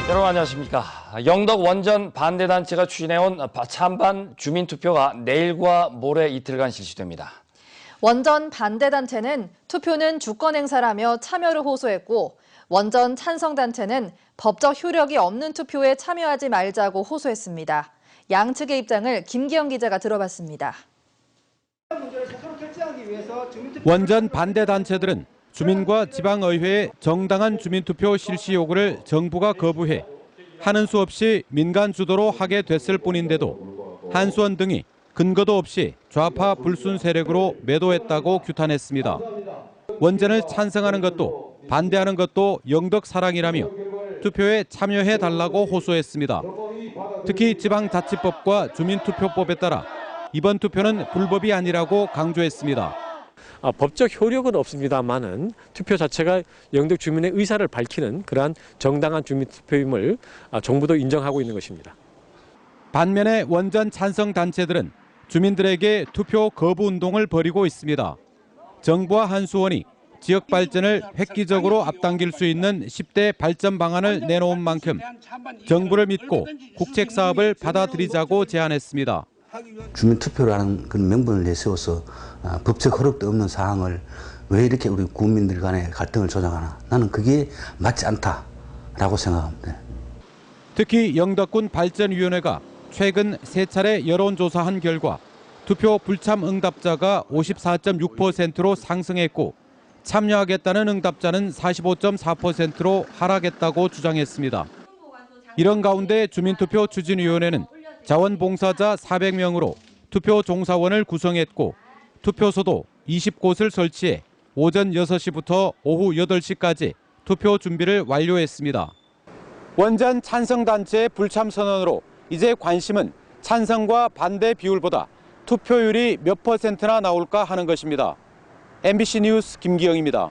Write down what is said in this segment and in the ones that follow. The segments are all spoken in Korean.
여러분 안녕하십니까. 영덕 원전 반대단체가 추진해온 찬반 주민투표가 내일과 모레 이틀간 실시됩니다. 원전 반대단체는 투표는 주권행사라며 참여를 호소했고, 원전 찬성단체는 법적 효력이 없는 투표에 참여하지 말자고 호소했습니다. 양측의 입장을 김기영 기자가 들어봤습니다. 원전 반대단체들은 주민과 지방의회의 정당한 주민투표 실시 요구를 정부가 거부해 하는 수 없이 민간 주도로 하게 됐을 뿐인데도 한수원 등이 근거도 없이 좌파 불순 세력으로 매도했다고 규탄했습니다. 원전을 찬성하는 것도 반대하는 것도 영덕 사랑이라며 투표에 참여해달라고 호소했습니다. 특히 지방자치법과 주민투표법에 따라 이번 투표는 불법이 아니라고 강조했습니다. 법적 효력은 없습니다만은 투표 자체가 영덕 주민의 의사를 밝히는 그러한 정당한 주민투표임을 정부도 인정하고 있는 것입니다. 반면에 원전 찬성 단체들은 주민들에게 투표 거부 운동을 벌이고 있습니다. 정부와 한수원이 지역 발전을 획기적으로 앞당길 수 있는 10대 발전 방안을 내놓은 만큼 정부를 믿고 국책 사업을 받아들이자고 제안했습니다. 주민투표라는 그런 명분을 내세워서 법적 허락도 없는 사항을 왜 이렇게 우리 국민들 간의 갈등을 조장하나, 나는 그게 맞지 않다라고 생각합니다. 특히 영덕군 발전위원회가 최근 3차례 여론조사한 결과 투표 불참 응답자가 54.6%로 상승했고 참여하겠다는 응답자는 45.4%로 하락했다고 주장했습니다. 이런 가운데 주민투표 추진위원회는 자원봉사자 400명으로 투표 종사원을 구성했고 투표소도 20곳을 설치해 오전 6시부터 오후 8시까지 투표 준비를 완료했습니다. 원전 찬성단체의 불참 선언으로 이제 관심은 찬성과 반대 비율보다 투표율이 몇 %나 나올까 하는 것입니다. MBC 뉴스 김기영입니다.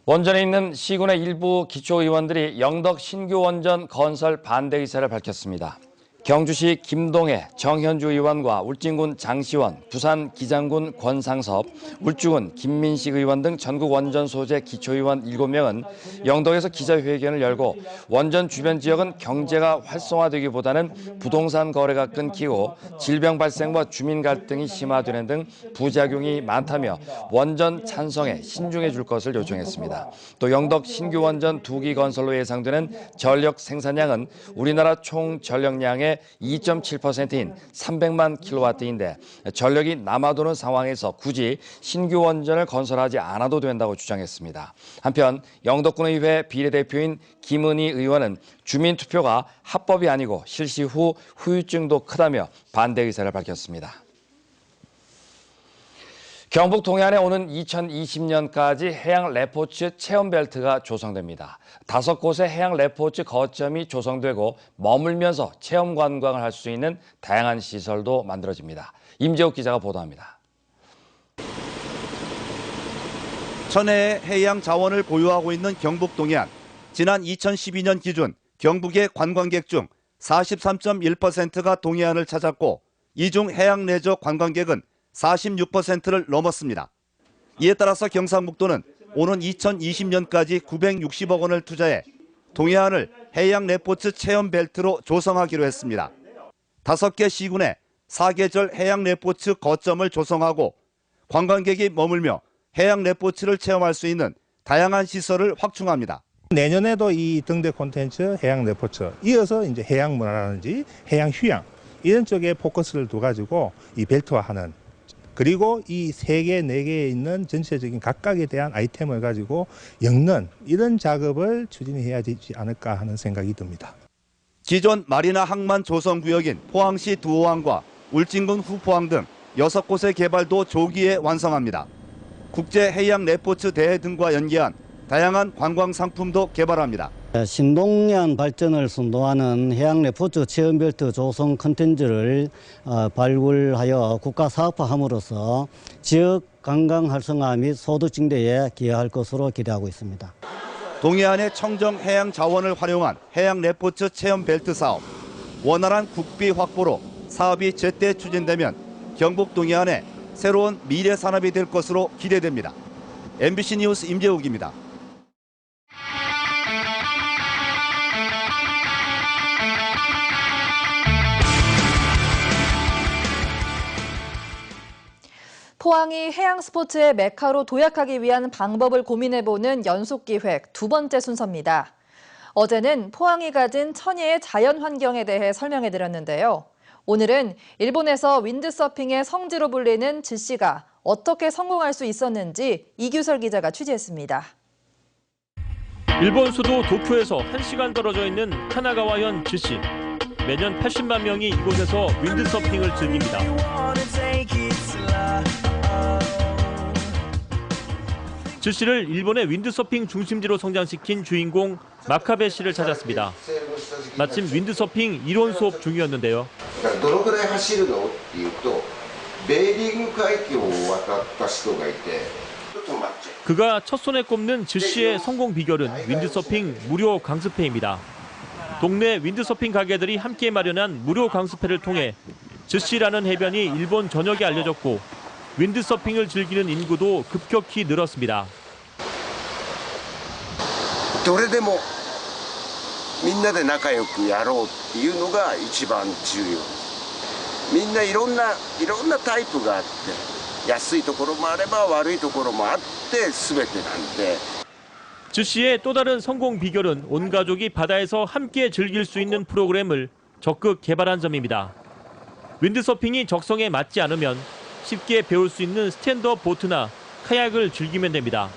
원전에 있는 시군의 일부 기초의원들이 영덕 신규 원전 건설 반대 의사를 밝혔습니다. 경주시 김동해 정현주 의원과 울진군 장시원, 부산 기장군 권상섭, 울주군 김민식 의원 등 전국 원전 소재 기초의원 7명은 영덕에서 기자회견을 열고 원전 주변 지역은 경제가 활성화되기보다는 부동산 거래가 끊기고 질병 발생과 주민 갈등이 심화되는 등 부작용이 많다며 원전 찬성에 신중해 줄 것을 요청했습니다. 또 영덕 신규 원전 2기 건설로 예상되는 전력 생산량은 우리나라 총 전력량의 2.7%인 300만 킬로와트인데 전력이 남아도는 상황에서 굳이 신규 원전을 건설하지 않아도 된다고 주장했습니다. 한편 영덕군의회 비례대표인 김은희 의원은 주민투표가 합법이 아니고 실시 후 후유증도 크다며 반대 의사를 밝혔습니다. 경북 동해안에 오는 2020년까지 해양 레포츠 체험벨트가 조성됩니다. 5곳의 해양 레포츠 거점이 조성되고 머물면서 체험 관광을 할 수 있는 다양한 시설도 만들어집니다. 임재욱 기자가 보도합니다. 천혜의 해양 자원을 보유하고 있는 경북 동해안. 지난 2012년 기준 경북의 관광객 중 43.1%가 동해안을 찾았고 이 중 해양 레저 관광객은 46%를 넘었습니다. 이에 따라서 경상북도는 오는 2020년까지 960억 원을 투자해 동해안을 해양 레포츠 체험 벨트로 조성하기로 했습니다. 5개 시군에 4계절 해양 레포츠 거점을 조성하고 관광객이 머물며 해양 레포츠를 체험할 수 있는 다양한 시설을 확충합니다. 내년에도 이 등대 콘텐츠 해양 레포츠 이어서 이제 해양 문화라든지 해양 휴양 이런 쪽에 포커스를 둬가지고 이 벨트화하는, 그리고 이 3개, 4개에 있는 전체적인 각각에 대한 아이템을 가지고 엮는 이런 작업을 추진해야 되지 않을까 하는 생각이 듭니다. 기존 마리나 항만 조성구역인 포항시 두호항과 울진군 후포항 등 6곳의 개발도 조기에 완성합니다. 국제해양 레포츠 대회 등과 연계한 다양한 관광 상품도 개발합니다. 신동해안 발전을 선도하는 해양 레포츠 체험벨트 조성 콘텐츠를 발굴하여 국가 사업화함으로써 지역 관광 활성화 및 소득 증대에 기여할 것으로 기대하고 있습니다. 동해안의 청정 해양 자원을 활용한 해양 레포츠 체험 벨트 사업. 원활한 국비 확보로 사업이 제때 추진되면 경북 동해안에 새로운 미래 산업이 될 것으로 기대됩니다. MBC 뉴스 임재욱입니다. 포항이 해양 스포츠의 메카로 도약하기 위한 방법을 고민해보는 연속기획 두 번째 순서입니다. 어제는 포항이 가진 천혜의 자연 환경에 대해 설명해드렸는데요. 오늘은 일본에서 윈드서핑의 성지로 불리는 즈시가 어떻게 성공할 수 있었는지 이규설 기자가 취재했습니다. 일본 수도 도쿄에서 1시간 떨어져 있는 카나가와현 즈시. 매년 80만 명이 이곳에서 윈드서핑을 즐깁니다. 즈시를 일본의 윈드서핑 중심지로 성장시킨 주인공 마카베 씨를 찾았습니다. 마침 윈드서핑 이론 수업 중이었는데요. 그가 첫손에 꼽는 즈시의 성공 비결은 윈드서핑 무료 강습회입니다. 동네 윈드서핑 가게들이 함께 마련한 무료 강습회를 통해 즈시라는 해변이 일본 전역에 알려졌고 윈드서핑을 즐기는 인구도 급격히 늘었습니다. どれでもみんなで仲良くやろうっていうのが一番重要。みんないろんなタイプがあって、安いところもあれば悪いところもあって全てなんで。 즈시의 또 다른 성공 비결은 온 가족이 바다에서 함께 즐길 수 있는 프로그램을 적극 개발한 점입니다. 윈드서핑이 적성에 맞지 않으면 쉽게 배울 수 있는 스탠드업 보트나 카약을 즐기면 됩니다.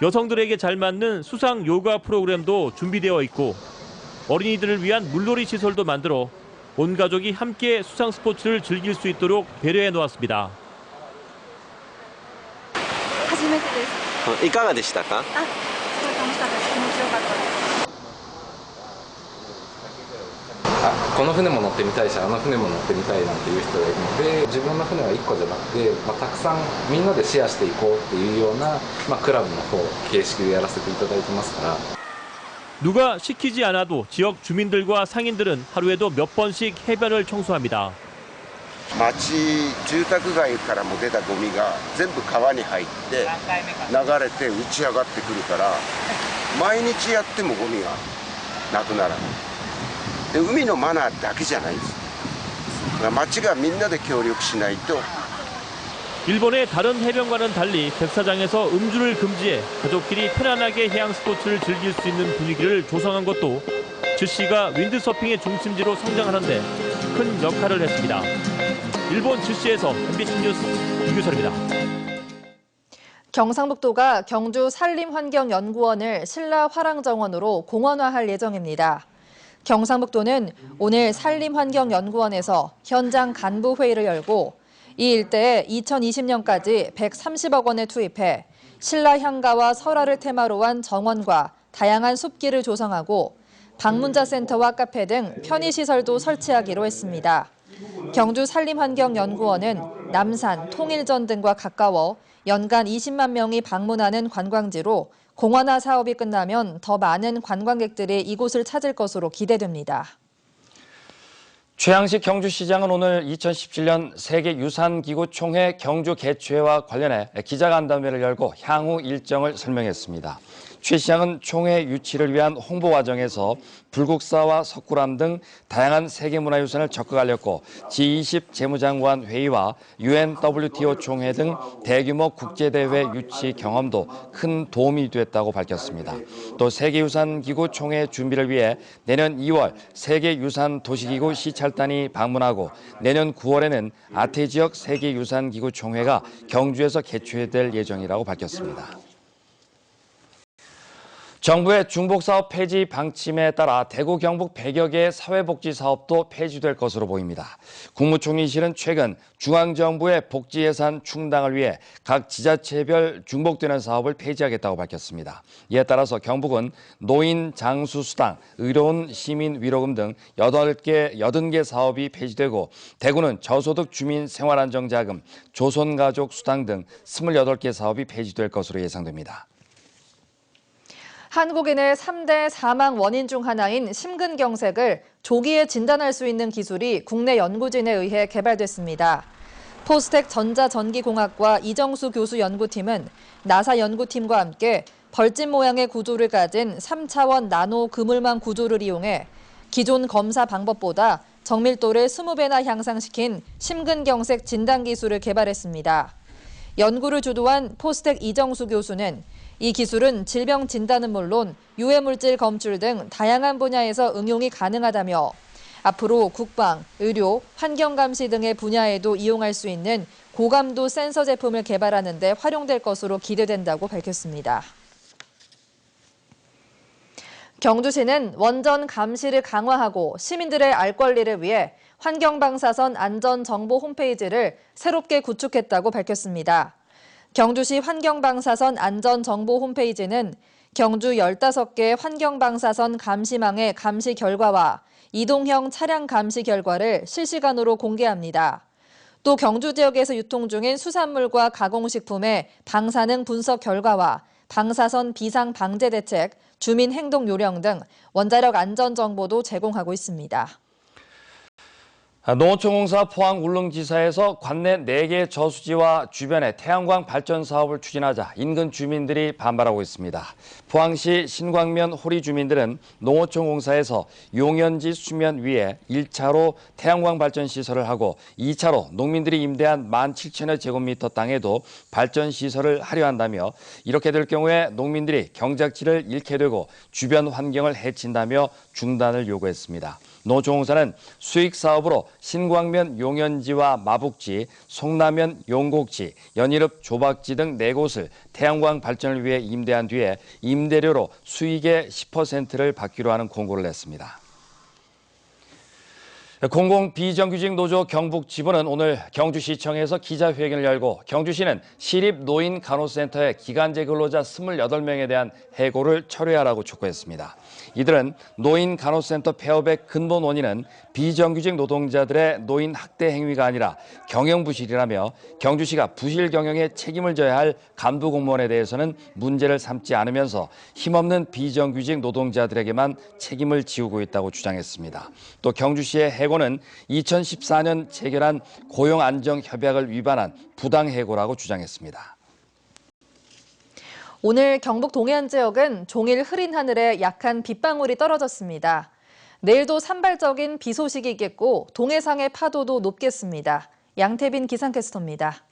여성들에게 잘 맞는 수상 요가 프로그램도 준비되어 있고 어린이들을 위한 물놀이 시설도 만들어 온 가족이 함께 수상 스포츠를 즐길 수 있도록 배려해 놓았습니다. 初めてです。いかがでしたか？すごい楽しかったです。気持ちよかったです。この船も乗ってみたいし、あの船も乗ってみたいなんていう人がいるので、自分の船は1個じゃなくて、たくさんみんなでシェアしていこうっていうような、クラブの形式でやらせていただいてますから。 누가 시키지 않아도 지역 주민들과 상인들은 하루에도 몇 번씩 해변을 청소합니다. 町住宅街からも出たゴミが全部川に入って流れて打ち上がってくるから毎日やってもゴミがなくならない。で海のマナーだけじゃないんです。だから町がみんなで協力しないと。 일본의 다른 해변과는 달리 백사장에서 음주를 금지해 가족끼리 편안하게 해양 스포츠를 즐길 수 있는 분위기를 조성한 것도 즈시가 윈드서핑의 중심지로 성장하는 데 큰 역할을 했습니다. 일본 즈시에서 MBC 뉴스 이규설입니다. 경상북도가 경주 산림환경연구원을 신라 화랑정원으로 공원화할 예정입니다. 경상북도는 오늘 산림환경연구원에서 현장 간부 회의를 열고 이 일대에 2020년까지 130억 원을 투입해 신라 향가와 설화를 테마로 한 정원과 다양한 숲길을 조성하고 방문자 센터와 카페 등 편의시설도 설치하기로 했습니다. 경주 산림환경연구원은 남산, 통일전 등과 가까워 연간 20만 명이 방문하는 관광지로 공원화 사업이 끝나면 더 많은 관광객들이 이곳을 찾을 것으로 기대됩니다. 최양식 경주시장은 오늘 2017년 세계유산기구 총회 경주 개최와 관련해 기자간담회를 열고 향후 일정을 설명했습니다. 최 시장은 총회 유치를 위한 홍보 과정에서 불국사와 석굴암 등 다양한 세계문화유산을 적극 알렸고 G20 재무장관 회의와 UNWTO 총회 등 대규모 국제대회 유치 경험도 큰 도움이 됐다고 밝혔습니다. 또 세계유산기구 총회 준비를 위해 내년 2월 세계유산도시기구 시찰단이 방문하고 내년 9월에는 아태지역 세계유산기구 총회가 경주에서 개최될 예정이라고 밝혔습니다. 정부의 중복사업 폐지 방침에 따라 대구 경북 100여 개의 사회복지사업도 폐지될 것으로 보입니다. 국무총리실은 최근 중앙정부의 복지예산 충당을 위해 각 지자체별 중복되는 사업을 폐지하겠다고 밝혔습니다. 이에 따라서 경북은 노인 장수수당, 의료원 시민위로금 등 80개 사업이 폐지되고 대구는 저소득 주민 생활안정자금, 조선가족수당 등 28개 사업이 폐지될 것으로 예상됩니다. 한국인의 3대 사망 원인 중 하나인 심근경색을 조기에 진단할 수 있는 기술이 국내 연구진에 의해 개발됐습니다. 포스텍 전자전기공학과 이정수 교수 연구팀은 나사 연구팀과 함께 벌집 모양의 구조를 가진 3차원 나노 그물망 구조를 이용해 기존 검사 방법보다 정밀도를 20배나 향상시킨 심근경색 진단기술을 개발했습니다. 연구를 주도한 포스텍 이정수 교수는 이 기술은 질병 진단은 물론 유해물질 검출 등 다양한 분야에서 응용이 가능하다며 앞으로 국방, 의료, 환경감시 등의 분야에도 이용할 수 있는 고감도 센서 제품을 개발하는 데 활용될 것으로 기대된다고 밝혔습니다. 경주시는 원전 감시를 강화하고 시민들의 알 권리를 위해 환경방사선 안전정보 홈페이지를 새롭게 구축했다고 밝혔습니다. 경주시 환경방사선 안전정보 홈페이지는 경주 15개 환경방사선 감시망의 감시 결과와 이동형 차량 감시 결과를 실시간으로 공개합니다. 또 경주 지역에서 유통 중인 수산물과 가공식품의 방사능 분석 결과와 방사선 비상 방제 대책, 주민 행동 요령 등 원자력 안전 정보도 제공하고 있습니다. 농어촌공사 포항 울릉지사에서 관내 4개 저수지와 주변에 태양광 발전 사업을 추진하자 인근 주민들이 반발하고 있습니다. 포항시 신광면 호리 주민들은 농어촌공사에서 용연지 수면 위에 1차로 태양광 발전 시설을 하고 2차로 농민들이 임대한 17,000여 제곱미터 땅에도 발전 시설을 하려 한다며 이렇게 될 경우에 농민들이 경작지를 잃게 되고 주변 환경을 해친다며 중단을 요구했습니다. 농어촌공사는 수익 사업으로 신광면 용연지와 마북지, 송라면 용곡지, 연일읍 조박지 등 4곳을 태양광 발전을 위해 임대한 뒤에 임대료로 수익의 10%를 받기로 하는 공고를 냈습니다. 공공비정규직 노조 경북지부는 오늘 경주시청에서 기자회견을 열고 경주시는 시립노인간호센터의 기간제 근로자 28명에 대한 해고를 철회하라고 촉구했습니다. 이들은 노인간호센터 폐업의 근본 원인은 비정규직 노동자들의 노인 학대 행위가 아니라 경영부실이라며 경주시가 부실 경영에 책임을 져야 할 간부 공무원에 대해서는 문제를 삼지 않으면서 힘없는 비정규직 노동자들에게만 책임을 지우고 있다고 주장했습니다. 또 경주시의 해고는 2014년 체결한 고용안정협약을 위반한 부당해고라고 주장했습니다. 오늘 경북 동해안 지역은 종일 흐린 하늘에 약한 빗방울이 떨어졌습니다. 내일도 산발적인 비 소식이 있겠고 동해상의 파도도 높겠습니다. 양태빈 기상캐스터입니다.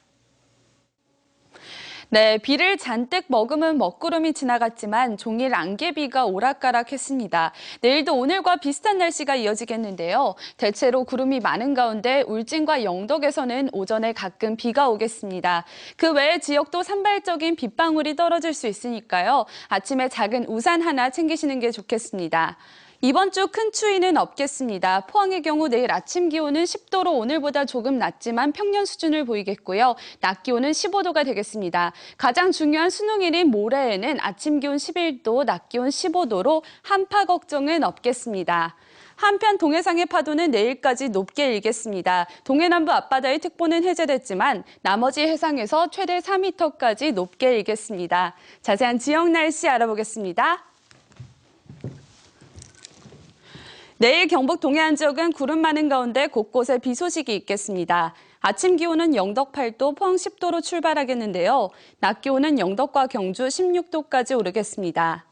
네, 비를 잔뜩 머금은 먹구름이 지나갔지만 종일 안개비가 오락가락했습니다. 내일도 오늘과 비슷한 날씨가 이어지겠는데요. 대체로 구름이 많은 가운데 울진과 영덕에서는 오전에 가끔 비가 오겠습니다. 그 외의 지역도 산발적인 빗방울이 떨어질 수 있으니까요. 아침에 작은 우산 하나 챙기시는 게 좋겠습니다. 이번 주 큰 추위는 없겠습니다. 포항의 경우 내일 아침 기온은 10도로 오늘보다 조금 낮지만 평년 수준을 보이겠고요. 낮 기온은 15도가 되겠습니다. 가장 중요한 수능일인 모레에는 아침 기온 11도, 낮 기온 15도로 한파 걱정은 없겠습니다. 한편 동해상의 파도는 내일까지 높게 일겠습니다. 동해남부 앞바다의 특보는 해제됐지만 나머지 해상에서 최대 4m까지 높게 일겠습니다. 자세한 지역 날씨 알아보겠습니다. 내일 경북 동해안 지역은 구름 많은 가운데 곳곳에 비 소식이 있겠습니다. 아침 기온은 영덕 8도, 포항 10도로 출발하겠는데요. 낮 기온은 영덕과 경주 16도까지 오르겠습니다.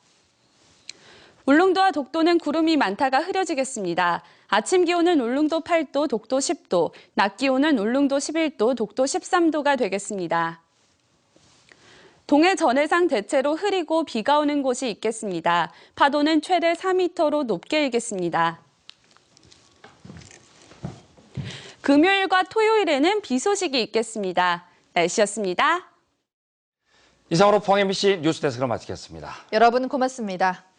울릉도와 독도는 구름이 많다가 흐려지겠습니다. 아침 기온은 울릉도 8도, 독도 10도, 낮 기온은 울릉도 11도, 독도 13도가 되겠습니다. 동해 전해상 대체로 흐리고 비가 오는 곳이 있겠습니다. 파도는 최대 4m로 높게 일겠습니다. 금요일과 토요일에는 비 소식이 있겠습니다. 날씨였습니다. 이상으로 포항 MBC 뉴스데스크를 마치겠습니다. 여러분 고맙습니다.